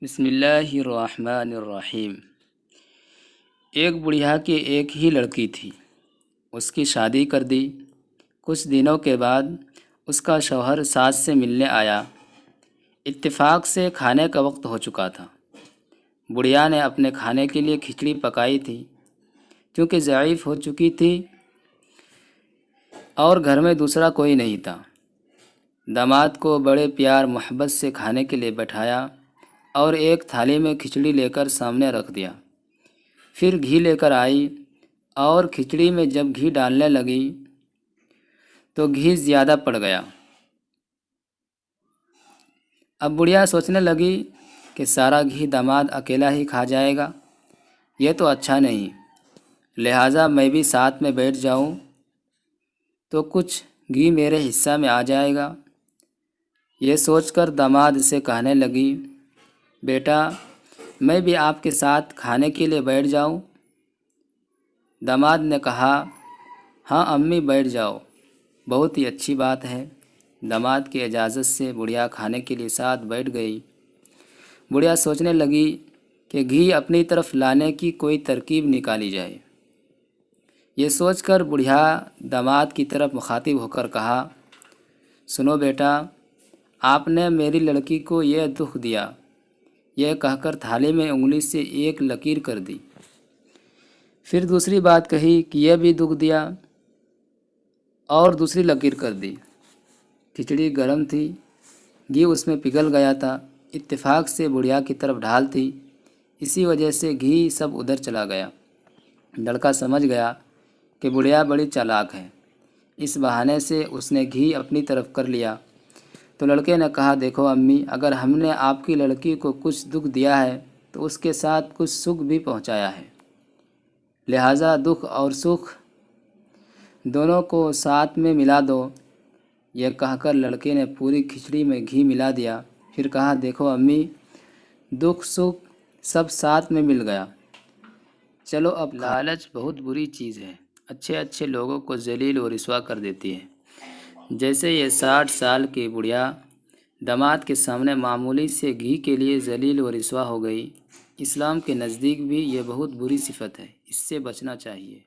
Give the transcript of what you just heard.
بسم اللہ الرحمن الرحیم۔ ایک بڑھیا کی ایک ہی لڑکی تھی، اس کی شادی کر دی۔ کچھ دنوں کے بعد اس کا شوہر ساس سے ملنے آیا۔ اتفاق سے کھانے کا وقت ہو چکا تھا۔ بڑھیا نے اپنے کھانے کے لیے کھچڑی پکائی تھی، کیونکہ ضعیف ہو چکی تھی اور گھر میں دوسرا کوئی نہیں تھا۔ داماد کو بڑے پیار محبت سے کھانے کے لیے بٹھایا اور ایک تھالی میں کھچڑی لے کر سامنے رکھ دیا۔ پھر گھی لے کر آئی اور کھچڑی میں جب گھی ڈالنے لگی تو گھی زیادہ پڑ گیا۔ اب بڑھیا سوچنے لگی کہ سارا گھی داماد اکیلا ہی کھا جائے گا، یہ تو اچھا نہیں، لہٰذا میں بھی ساتھ میں بیٹھ جاؤں تو کچھ گھی میرے حصہ میں آ جائے گا۔ یہ سوچ کر داماد سے کہنے لگی، بیٹا میں بھی آپ کے ساتھ کھانے کے لیے بیٹھ جاؤں؟ داماد نے کہا، ہاں امی بیٹھ جاؤ، بہت ہی اچھی بات ہے۔ داماد کی اجازت سے بڑھیا کھانے کے لیے ساتھ بیٹھ گئی۔ بڑھیا سوچنے لگی کہ گھی اپنی طرف لانے کی کوئی ترکیب نکالی جائے۔ یہ سوچ کر بڑھیا داماد کی طرف مخاطب ہو کر کہا، سنو بیٹا، آپ نے میری لڑکی کو یہ دکھ دیا۔ یہ کہہ کر تھالی میں انگلی سے ایک لکیر کر دی۔ پھر دوسری بات کہی کہ یہ بھی دکھ دیا اور دوسری لکیر کر دی۔ کھچڑی گرم تھی، گھی اس میں پگھل گیا تھا، اتفاق سے بڑھیا کی طرف ڈھال تھی، اسی وجہ سے گھی سب ادھر چلا گیا۔ لڑکا سمجھ گیا کہ بڑھیا بڑی چالاک ہے، اس بہانے سے اس نے گھی اپنی طرف کر لیا۔ تو لڑکے نے کہا، دیکھو امی، اگر ہم نے آپ کی لڑکی کو کچھ دکھ دیا ہے تو اس کے ساتھ کچھ سکھ بھی پہنچایا ہے، لہٰذا دکھ اور سکھ دونوں کو ساتھ میں ملا دو۔ یہ کہہ کر لڑکے نے پوری کھچڑی میں گھی ملا دیا، پھر کہا، دیکھو امی، دکھ سکھ سب ساتھ میں مل گیا، چلو اب لالچ بہت بری چیز ہے، اچھے اچھے لوگوں کو ذلیل و رسوا کر دیتی ہے۔ جیسے یہ 60 سال کی بڑھیا داماد کے سامنے معمولی سے گھی کے لیے ذلیل و رسوا ہو گئی، اسلام کے نزدیک بھی یہ بہت بری صفت ہے، اس سے بچنا چاہیے۔